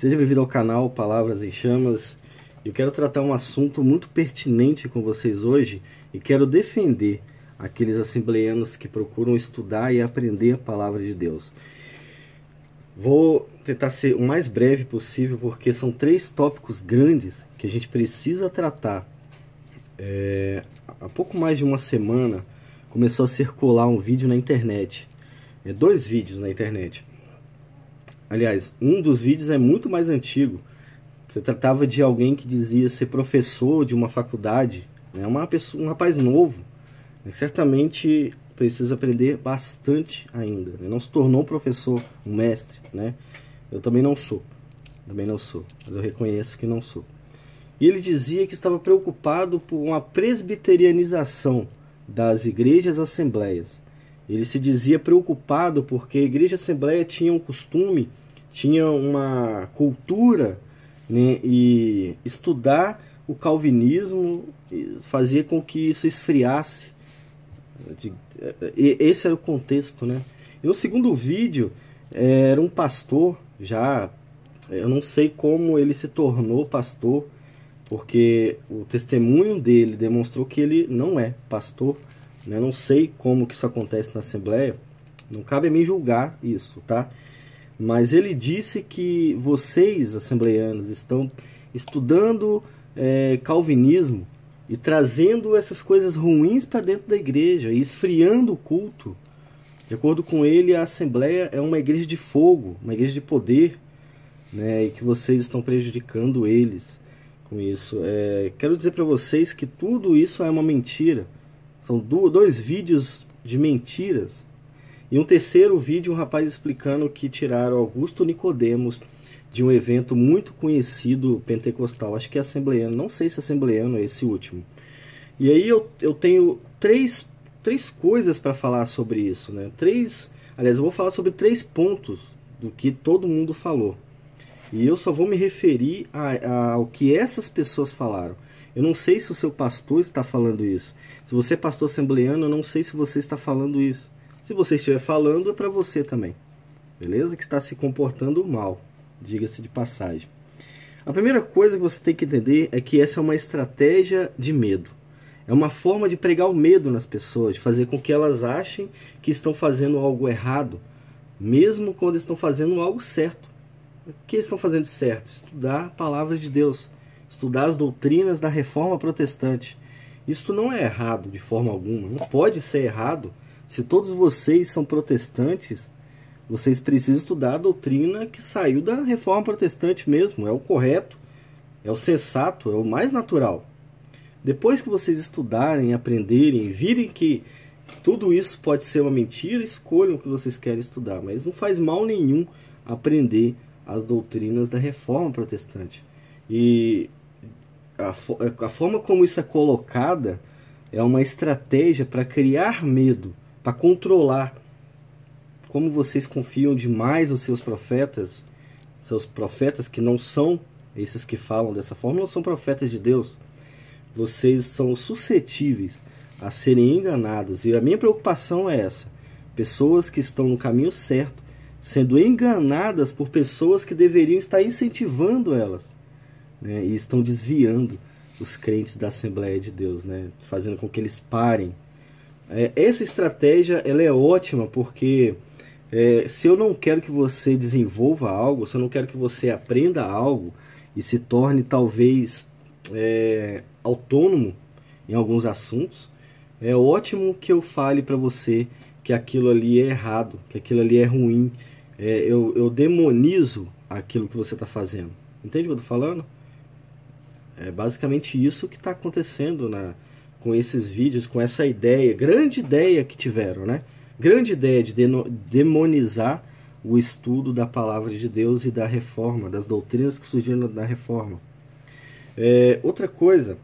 Seja bem-vindo ao canal Palavras em Chamas. Eu quero tratar um assunto muito pertinente com vocês hoje e quero defender aqueles assembleanos que procuram estudar e aprender a Palavra de Deus. Vou tentar ser o mais breve possível porque são 3 tópicos grandes que a gente precisa tratar. Há pouco mais de uma semana começou a circular um vídeo na internet. 2 vídeos na internet. Aliás, um dos vídeos é muito mais antigo. Se tratava de alguém que dizia ser professor de uma faculdade, né? Um rapaz novo, né? Que certamente precisa aprender bastante ainda, né? Não se tornou um professor, um mestre, né? Eu também não sou, mas eu reconheço que não sou. E ele dizia que estava preocupado por uma presbiterianização das igrejas assembleias. Ele se dizia preocupado porque a igreja assembleia tinha um costume, tinha uma cultura, né, e estudar o calvinismo fazia com que isso esfriasse. Esse era o contexto, né? E no segundo vídeo era um pastor já, eu não sei como ele se tornou pastor, porque o testemunho dele demonstrou que ele não é pastor. Eu não sei como que isso acontece na Assembleia, não cabe a mim julgar isso, tá? Mas ele disse que vocês, assembleianos, estão estudando calvinismo e trazendo essas coisas ruins para dentro da igreja e esfriando o culto. De acordo com ele, a Assembleia é uma igreja de fogo, uma igreja de poder, né? E que vocês estão prejudicando eles com isso. Quero dizer para vocês que tudo isso é uma mentira. São 2 vídeos de mentiras. E um terceiro vídeo, um rapaz explicando que tiraram Augusto Nicodemos de um evento muito conhecido pentecostal. Acho que é assembleiano, não sei se é assembleiano é esse último. E aí eu tenho três coisas para falar sobre isso, né? Aliás, eu vou falar sobre 3 pontos do que todo mundo falou. E eu só vou me referir ao que essas pessoas falaram. Eu não sei se o seu pastor está falando isso. Se você é pastor assembleiano, eu não sei se você está falando isso. Se você estiver falando, é para você também. Beleza? Que está se comportando mal, diga-se de passagem. A primeira coisa que você tem que entender é que essa é uma estratégia de medo. É uma forma de pregar o medo nas pessoas, de fazer com que elas achem que estão fazendo algo errado, mesmo quando estão fazendo algo certo. O que estão fazendo certo? Estudar a palavra de Deus. Estudar as doutrinas da Reforma Protestante. Isso não é errado de forma alguma. Não pode ser errado. Se todos vocês são protestantes, vocês precisam estudar a doutrina que saiu da Reforma Protestante mesmo. É o correto, é o sensato, é o mais natural. Depois que vocês estudarem, aprenderem, virem que tudo isso pode ser uma mentira, escolham o que vocês querem estudar. Mas não faz mal nenhum aprender as doutrinas da Reforma Protestante. E a forma como isso é colocada é uma estratégia para criar medo, para controlar. Como vocês confiam demais nos seus profetas que não são esses que falam dessa forma, não são profetas de Deus. Vocês são suscetíveis a serem enganados. E a minha preocupação é essa. Pessoas que estão no caminho certo, sendo enganadas por pessoas que deveriam estar incentivando elas, né? E estão desviando os crentes da Assembleia de Deus, né? Fazendo com que eles parem. Essa estratégia ela é ótima porque se eu não quero que você desenvolva algo, se eu não quero que você aprenda algo e se torne talvez autônomo em alguns assuntos, é ótimo que eu fale para você que aquilo ali é errado, que aquilo ali é ruim. Eu demonizo aquilo que você está fazendo. Entende o que eu estou falando? É basicamente isso que está acontecendo com esses vídeos, com essa ideia, grande ideia que tiveram, né? Grande ideia de demonizar o estudo da palavra de Deus e da reforma, das doutrinas que surgiram na reforma. Outra coisa,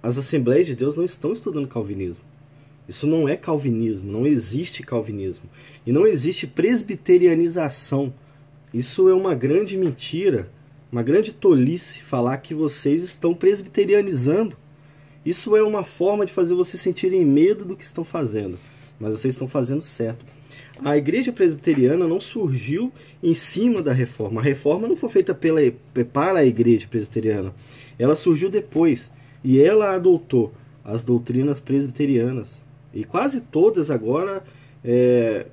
as Assembleias de Deus não estão estudando calvinismo. Isso não é calvinismo, não existe calvinismo. E não existe presbiterianização. Isso é uma grande mentira, uma grande tolice falar que vocês estão presbiterianizando. Isso é uma forma de fazer vocês sentirem medo do que estão fazendo. Mas vocês estão fazendo certo. A igreja presbiteriana não surgiu em cima da reforma. A reforma não foi feita para a igreja presbiteriana. Ela surgiu depois. E ela adotou as doutrinas presbiterianas. E quase todas agora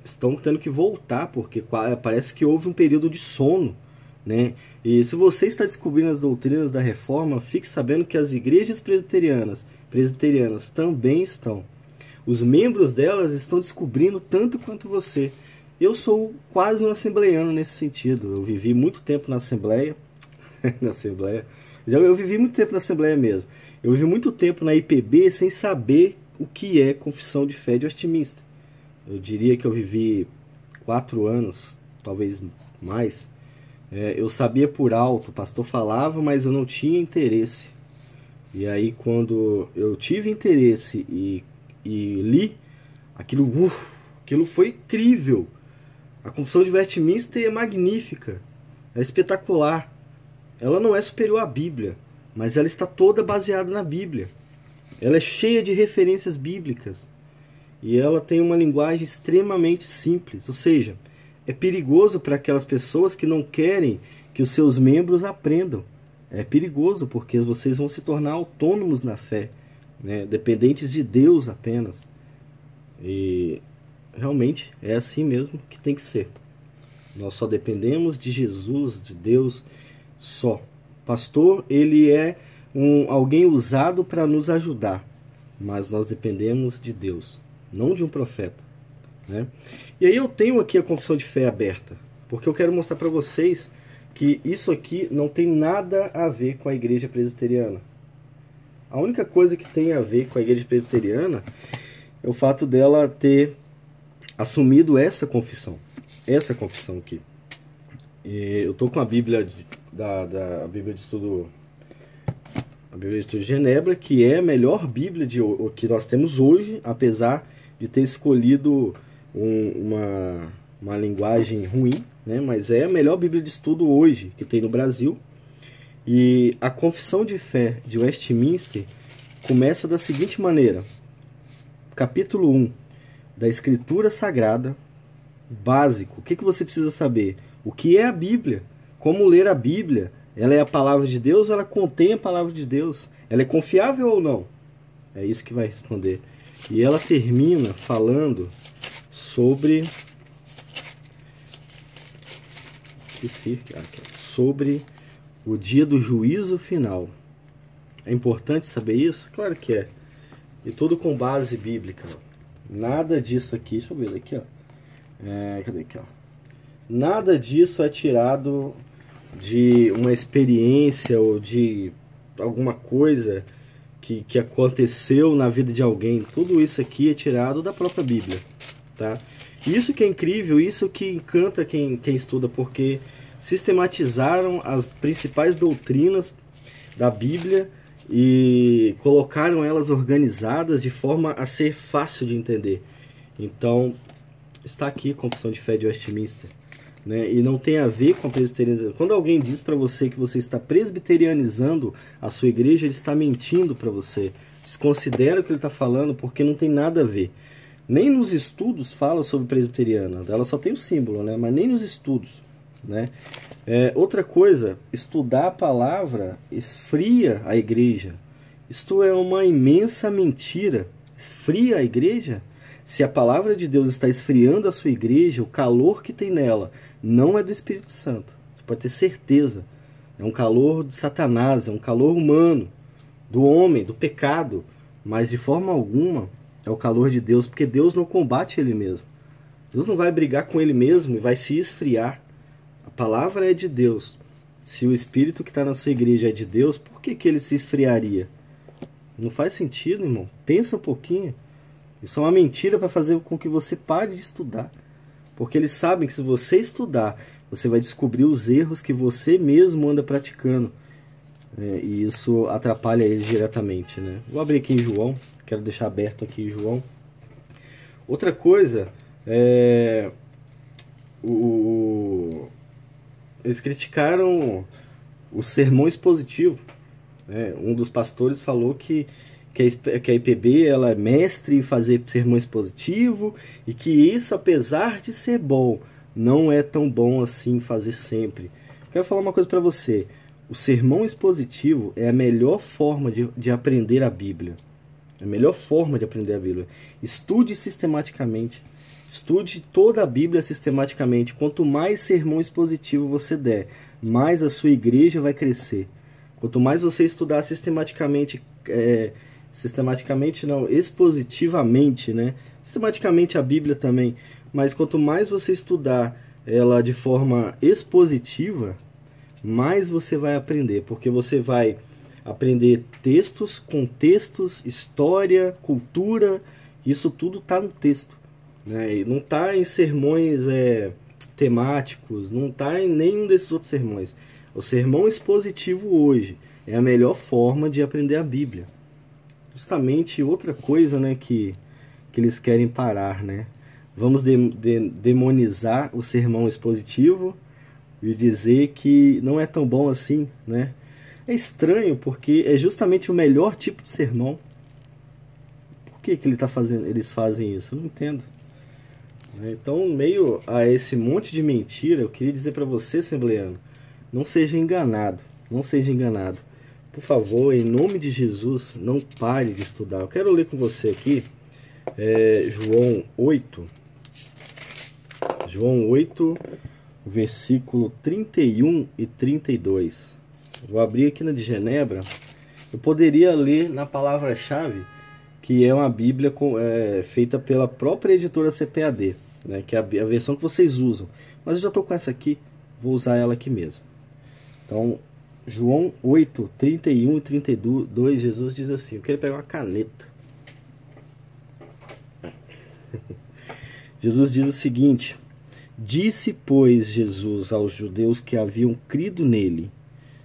estão tendo que voltar, porque parece que houve um período de sono, né? E se você está descobrindo as doutrinas da reforma, fique sabendo que as igrejas presbiterianas também estão. Os membros delas estão descobrindo tanto quanto você. Eu sou quase um assembleiano nesse sentido. Eu vivi muito tempo na Assembleia. Eu vivi muito tempo na Assembleia mesmo. Eu vivi muito tempo na IPB sem saber o que é Confissão de Fé de Westminster. Eu diria que eu vivi 4 anos, talvez mais. Eu sabia por alto, o pastor falava, mas eu não tinha interesse. E aí quando eu tive interesse e li, aquilo foi incrível. A Confissão de Westminster é magnífica, é espetacular. Ela não é superior à Bíblia, mas ela está toda baseada na Bíblia. Ela é cheia de referências bíblicas. E ela tem uma linguagem extremamente simples, ou seja, é perigoso para aquelas pessoas que não querem que os seus membros aprendam. É perigoso porque vocês vão se tornar autônomos na fé, né? Dependentes de Deus apenas. E realmente é assim mesmo que tem que ser. Nós só dependemos de Jesus, de Deus só. Pastor, ele é alguém usado para nos ajudar, mas nós dependemos de Deus, não de um profeta, né? E aí eu tenho aqui a confissão de fé aberta, porque eu quero mostrar para vocês que isso aqui não tem nada a ver com a igreja presbiteriana. A única coisa que tem a ver com a igreja presbiteriana é o fato dela ter assumido essa confissão aqui. E eu estou com a Bíblia a Bíblia de Estudo de Genebra, que é a melhor Bíblia que nós temos hoje, apesar de ter escolhido uma linguagem ruim, né? Mas é a melhor Bíblia de estudo hoje que tem no Brasil. E a Confissão de Fé de Westminster começa da seguinte maneira: capítulo 1 da Escritura Sagrada, básico. O que você precisa saber? O que é a Bíblia? Como ler a Bíblia? Ela é a palavra de Deus ou ela contém a palavra de Deus? Ela é confiável ou não? É isso que vai responder. E ela termina falando sobre o dia do juízo final. É importante saber isso? Claro que é. E tudo com base bíblica. Nada disso aqui, deixa eu ver aqui, ó. Cadê aqui, ó? Nada disso é tirado de uma experiência ou de alguma coisa que aconteceu na vida de alguém. Tudo isso aqui é tirado da própria Bíblia, tá? Isso que é incrível, isso que encanta quem estuda, porque sistematizaram as principais doutrinas da Bíblia e colocaram elas organizadas de forma a ser fácil de entender. Então, está aqui a Confissão de Fé de Westminster, né? E não tem a ver com a presbiterianização. Quando alguém diz para você que você está presbiterianizando a sua igreja, ele está mentindo para você. Desconsidera o que ele está falando, porque não tem nada a ver. Nem nos estudos fala sobre presbiteriana. Ela só tem o símbolo, né? Mas nem nos estudos, né? Outra coisa, estudar a palavra esfria a igreja. Isto é uma imensa mentira. Esfria a igreja? Se a palavra de Deus está esfriando a sua igreja, o calor que tem nela não é do Espírito Santo. Você pode ter certeza. É um calor de Satanás, é um calor humano, do homem, do pecado. Mas de forma alguma é o calor de Deus, porque Deus não combate Ele mesmo. Deus não vai brigar com Ele mesmo e vai se esfriar. A palavra é de Deus. Se o Espírito que está na sua igreja é de Deus, por que Ele se esfriaria? Não faz sentido, irmão. Pensa um pouquinho. Isso é uma mentira para fazer com que você pare de estudar. Porque eles sabem que se você estudar, você vai descobrir os erros que você mesmo anda praticando. E isso atrapalha eles diretamente, né? Vou abrir aqui em João. Quero deixar aberto aqui em João. Outra coisa, eles criticaram o sermão expositivo. Um dos pastores falou que que a IPB ela é mestre em fazer sermão expositivo e que isso, apesar de ser bom, não é tão bom assim fazer sempre. Quero falar uma coisa para você. O sermão expositivo é a melhor forma de aprender a Bíblia. É a melhor forma de aprender a Bíblia. Estude sistematicamente. Estude toda a Bíblia sistematicamente. Quanto mais sermão expositivo você der, mais a sua igreja vai crescer. Quanto mais você estudar sistematicamente, expositivamente, né? Sistematicamente a Bíblia também. Mas quanto mais você estudar ela de forma expositiva, mais você vai aprender. Porque você vai aprender textos, contextos, história, cultura. Isso tudo está no texto. Né? E não está em sermões temáticos, não está em nenhum desses outros sermões. O sermão expositivo hoje é a melhor forma de aprender a Bíblia. Justamente outra coisa, né, que eles querem parar, né? Vamos demonizar o sermão expositivo e dizer que não é tão bom assim, né? É estranho porque é justamente o melhor tipo de sermão. Por que eles fazem isso? Eu não entendo. Então, meio a esse monte de mentira, eu queria dizer para você, assembleano, não seja enganado, não seja enganado. Por favor, em nome de Jesus, não pare de estudar. Eu quero ler com você aqui João 8, versículo 31 e 32. Vou abrir aqui na de Genebra. Eu poderia ler na palavra-chave, que é uma Bíblia feita pela própria editora CPAD, né, que é a versão que vocês usam. Mas eu já estou com essa aqui, vou usar ela aqui mesmo. Então, João 8, 31 e 32, Jesus diz assim, eu queria pegar uma caneta. Jesus diz o seguinte, disse, pois, Jesus aos judeus que haviam crido nele,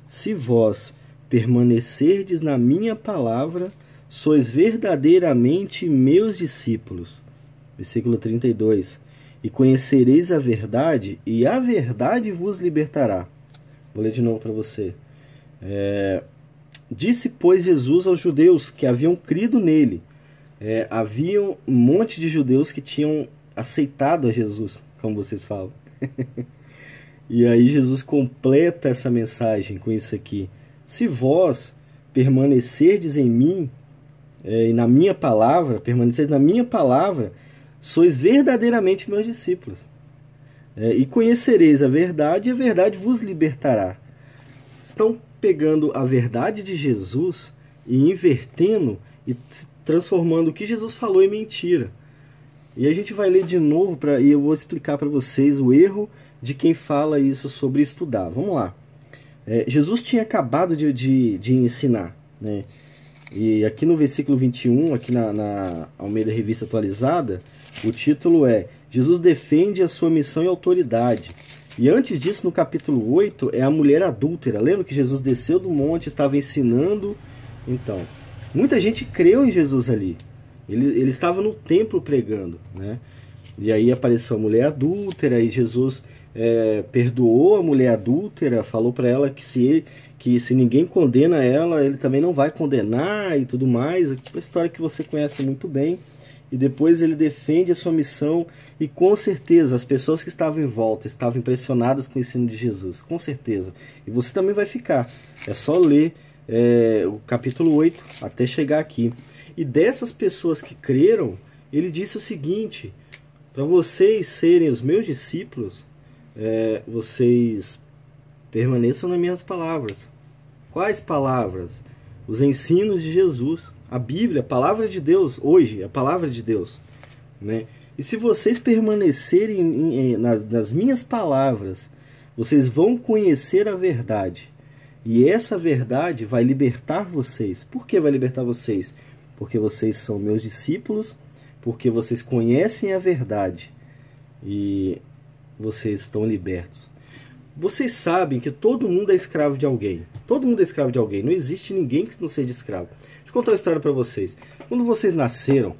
se vós permanecerdes na minha palavra, sois verdadeiramente meus discípulos. Versículo 32. E conhecereis a verdade, e a verdade vos libertará. Vou ler de novo para você. Disse, pois, Jesus aos judeus que haviam crido nele. Havia um monte de judeus que tinham aceitado a Jesus, como vocês falam. E aí Jesus completa essa mensagem com isso aqui. Se vós permanecerdes em mim, e na minha palavra, permaneceis na minha palavra, sois verdadeiramente meus discípulos. E conhecereis a verdade, e a verdade vos libertará. Estão pegando a verdade de Jesus e invertendo e transformando o que Jesus falou em mentira. E a gente vai ler de novo e eu vou explicar para vocês o erro de quem fala isso sobre estudar. Vamos lá. Jesus tinha acabado de ensinar, né? E aqui no versículo 21, aqui na Almeida Revista Atualizada, o título é Jesus defende a sua missão e autoridade. E antes disso, no capítulo 8, é a mulher adúltera. Lembra que Jesus desceu do monte, estava ensinando? Então, muita gente creu em Jesus ali. Ele estava no templo pregando, né? E aí apareceu a mulher adúltera e Jesus perdoou a mulher adúltera, falou para ela que se ninguém condena ela, ele também não vai condenar e tudo mais. É uma história que você conhece muito bem. E depois ele defende a sua missão e com certeza as pessoas que estavam em volta estavam impressionadas com o ensino de Jesus, com certeza. E você também vai ficar. É só ler o capítulo 8 até chegar aqui. E dessas pessoas que creram, ele disse o seguinte, para vocês serem os meus discípulos, vocês permaneçam nas minhas palavras. Quais palavras? Os ensinos de Jesus. A Bíblia, a palavra de Deus, hoje, a palavra de Deus. Né? E se vocês permanecerem nas minhas palavras, vocês vão conhecer a verdade. E essa verdade vai libertar vocês. Por que vai libertar vocês? Porque vocês são meus discípulos, porque vocês conhecem a verdade. E vocês estão libertos. Vocês sabem que todo mundo é escravo de alguém. Todo mundo é escravo de alguém. Não existe ninguém que não seja escravo. Deixa eu contar uma história para vocês. Quando vocês nasceram,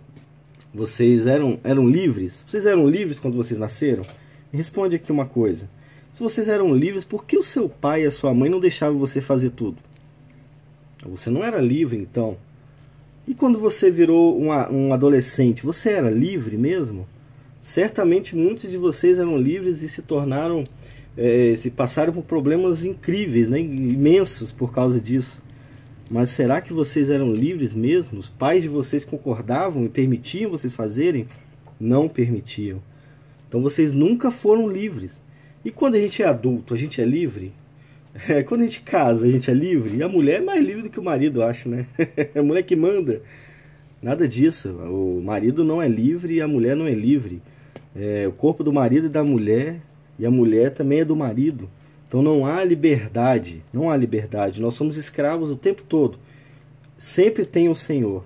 vocês eram livres? Vocês eram livres quando vocês nasceram? Me responde aqui uma coisa. Se vocês eram livres, por que o seu pai e a sua mãe não deixavam você fazer tudo? Você não era livre, então. E quando você virou um adolescente, você era livre mesmo? Certamente muitos de vocês eram livres e se tornaram, se passaram por problemas incríveis, né, imensos por causa disso. Mas será que vocês eram livres mesmo? Os pais de vocês concordavam e permitiam vocês fazerem? Não permitiam. Então vocês nunca foram livres. E quando a gente é adulto, a gente é livre? Quando a gente casa, a gente é livre? E a mulher é mais livre do que o marido, eu acho, né? É a mulher que manda. Nada disso. O marido não é livre e a mulher não é livre. O corpo do marido é da mulher e a mulher também é do marido. Então não há liberdade. Não há liberdade. Nós somos escravos o tempo todo. Sempre tem o Senhor.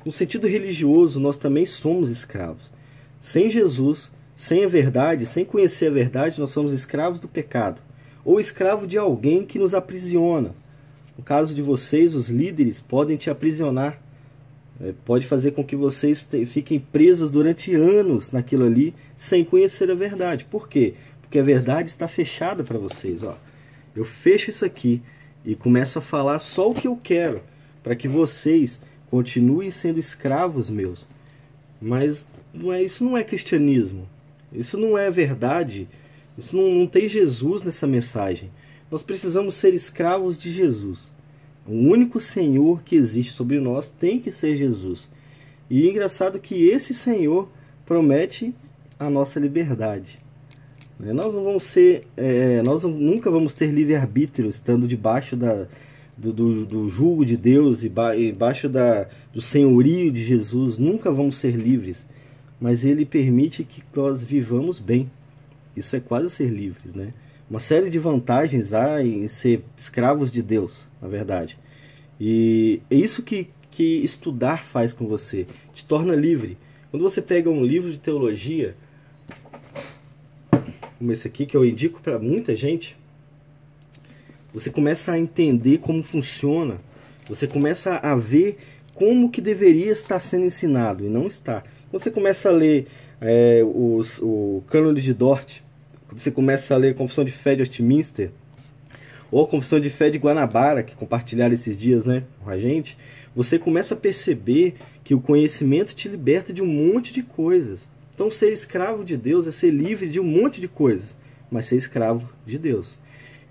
No sentido religioso, nós também somos escravos. Sem Jesus, sem a verdade, sem conhecer a verdade, nós somos escravos do pecado. Ou escravo de alguém que nos aprisiona. No caso de vocês, os líderes podem te aprisionar. Pode fazer com que vocês fiquem presos durante anos naquilo ali, sem conhecer a verdade. Por quê? Porque a verdade está fechada para vocês. Ó. Eu fecho isso aqui e começo a falar só o que eu quero, para que vocês continuem sendo escravos meus. Mas isso não é cristianismo. Isso não é verdade. Isso não tem Jesus nessa mensagem. Nós precisamos ser escravos de Jesus. O único Senhor que existe sobre nós tem que ser Jesus. E é engraçado que esse Senhor promete a nossa liberdade. Nós não vamos ser, nós nunca vamos ter livre-arbítrio estando debaixo do jugo de Deus e debaixo do senhorio de Jesus. Nunca vamos ser livres. Mas Ele permite que nós vivamos bem. Isso é quase ser livres, né? Uma série de vantagens há em ser escravos de Deus, na verdade. E é isso que estudar faz com você. Te torna livre. Quando você pega um livro de teologia, como esse aqui, que eu indico para muita gente, você começa a entender como funciona. Você começa a ver como que deveria estar sendo ensinado, e não está. Você começa a ler o Cânone de Dort, quando você começa a ler a Confissão de Fé de Westminster, ou a Confissão de Fé de Guanabara, que compartilharam esses dias, né, com a gente, você começa a perceber que o conhecimento te liberta de um monte de coisas. Então ser escravo de Deus é ser livre de um monte de coisas, mas ser escravo de Deus.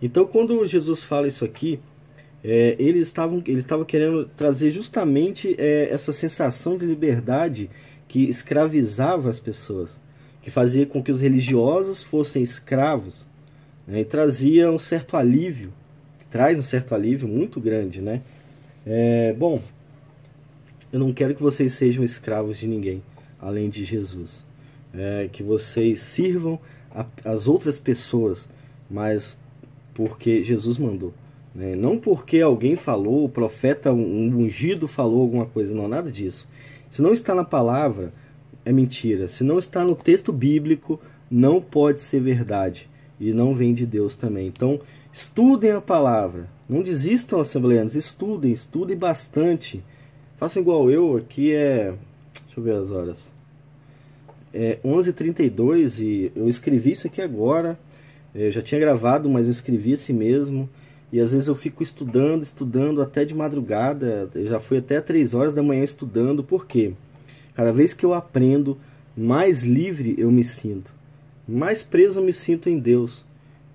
Então quando Jesus fala isso aqui, ele estava querendo trazer justamente essa sensação de liberdade que escravizava as pessoas, que fazia com que os religiosos fossem escravos, né, e trazia um certo alívio, traz um certo alívio muito grande, né? Bom, eu não quero que vocês sejam escravos de ninguém, além de Jesus. Que vocês sirvam as outras pessoas, mas porque Jesus mandou. Né? Não porque alguém falou, o profeta, um ungido falou alguma coisa, não, nada disso. Se não está na palavra, é mentira. Se não está no texto bíblico, não pode ser verdade. E não vem de Deus também. Então, estudem a palavra. Não desistam, assembleanos. Estudem bastante. Façam igual eu. Aqui deixa eu ver as horas. 11h32 e eu escrevi isso aqui agora. Eu já tinha gravado, mas eu escrevi assim mesmo. E às vezes eu fico estudando até de madrugada. Eu já fui até 3 horas da manhã estudando. Por quê? Cada vez que eu aprendo, mais livre eu me sinto. Mais preso eu me sinto em Deus.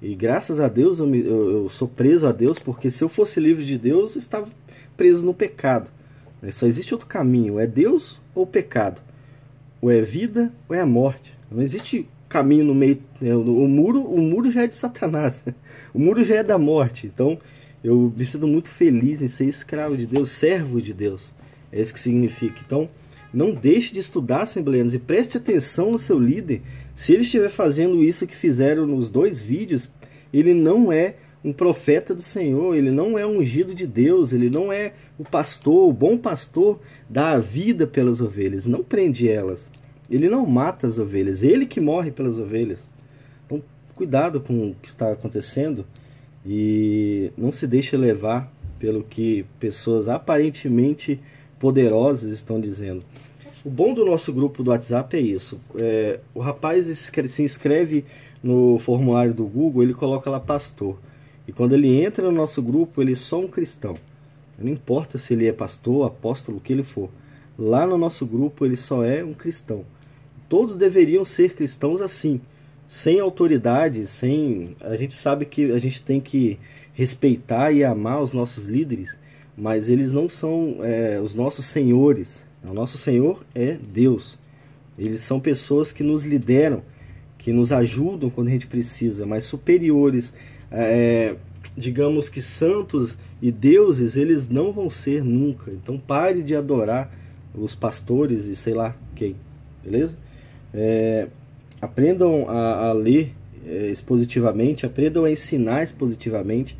E graças a Deus eu sou preso a Deus, porque se eu fosse livre de Deus, eu estava preso no pecado. Só existe outro caminho, é Deus ou pecado. Ou é vida ou é a morte. Não existe caminho no meio. O muro já é de Satanás. O muro já é da morte. Então eu me sinto muito feliz em ser escravo de Deus, servo de Deus. É isso que significa. Então não deixe de estudar, assembleanos, e preste atenção no seu líder. Se ele estiver fazendo isso que fizeram nos 2 vídeos, ele não é um profeta do Senhor, ele não é ungido de Deus, ele não é o pastor, o bom pastor dá a vida pelas ovelhas, não prende elas. Ele não mata as ovelhas, ele que morre pelas ovelhas. Então, cuidado com o que está acontecendo e não se deixe levar pelo que pessoas aparentemente poderosas estão dizendo. O bom do nosso grupo do WhatsApp é isso. O rapaz se inscreve no formulário do Google, ele coloca lá pastor. E quando ele entra no nosso grupo, ele é só um cristão. Não importa se ele é pastor, apóstolo, o que ele for. Lá no nosso grupo ele só é um cristão. Todos deveriam ser cristãos assim, sem autoridade, sem... A gente sabe que a gente tem que respeitar e amar os nossos líderes, mas eles não são os nossos senhores. O nosso Senhor é Deus. Eles são pessoas que nos lideram, que nos ajudam quando a gente precisa, mas superiores, digamos que santos e deuses, eles não vão ser nunca. Então pare de adorar os pastores e sei lá quem, beleza? Aprendam a ler expositivamente, aprendam a ensinar expositivamente.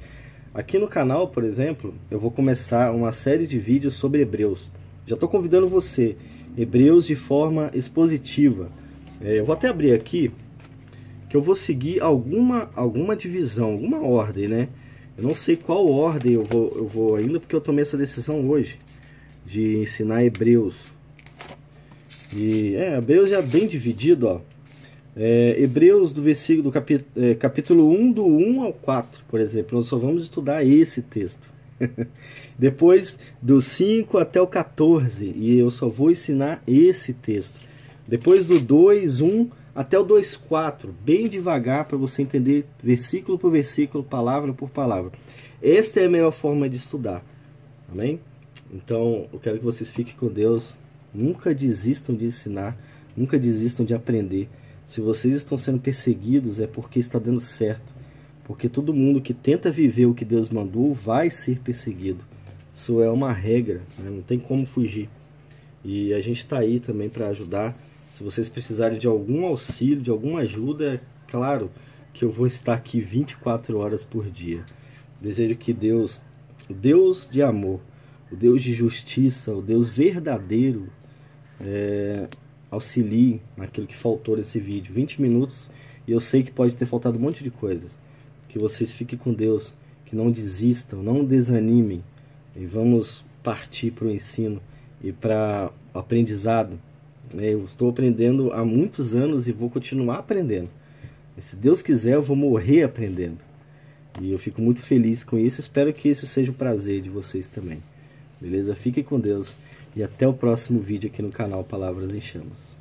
Aqui no canal, por exemplo, eu vou começar uma série de vídeos sobre Hebreus. Já estou convidando você, Hebreus de forma expositiva. Eu vou até abrir aqui, que eu vou seguir alguma divisão, alguma ordem, né? Eu não sei qual ordem eu vou ainda, porque eu tomei essa decisão hoje, de ensinar Hebreus. E Hebreus já bem dividido, ó. Hebreus do versículo do capítulo 1, do 1 ao 4, por exemplo. Nós só vamos estudar esse texto. Depois do 5 até o 14, e eu só vou ensinar esse texto. Depois do 2, 1 até o 2, 4, bem devagar para você entender versículo por versículo, palavra por palavra. Esta é a melhor forma de estudar. Amém? Então, eu quero que vocês fiquem com Deus. Nunca desistam de ensinar, nunca desistam de aprender. Se vocês estão sendo perseguidos, é porque está dando certo. Porque todo mundo que tenta viver o que Deus mandou vai ser perseguido. Isso é uma regra, né? Não tem como fugir. E a gente está aí também para ajudar. Se vocês precisarem de algum auxílio, de alguma ajuda, é claro que eu vou estar aqui 24 horas por dia. Desejo que Deus, o Deus de amor, o Deus de justiça, o Deus verdadeiro, auxilie naquilo que faltou nesse vídeo. 20 minutos, e eu sei que pode ter faltado um monte de coisas. Que vocês fiquem com Deus, que não desistam, não desanimem, e vamos partir para o ensino e para o aprendizado. Eu estou aprendendo há muitos anos e vou continuar aprendendo. E se Deus quiser, eu vou morrer aprendendo. E eu fico muito feliz com isso. Espero que esse seja o prazer de vocês também. Beleza? Fiquem com Deus e até o próximo vídeo aqui no canal Palavras em Chamas.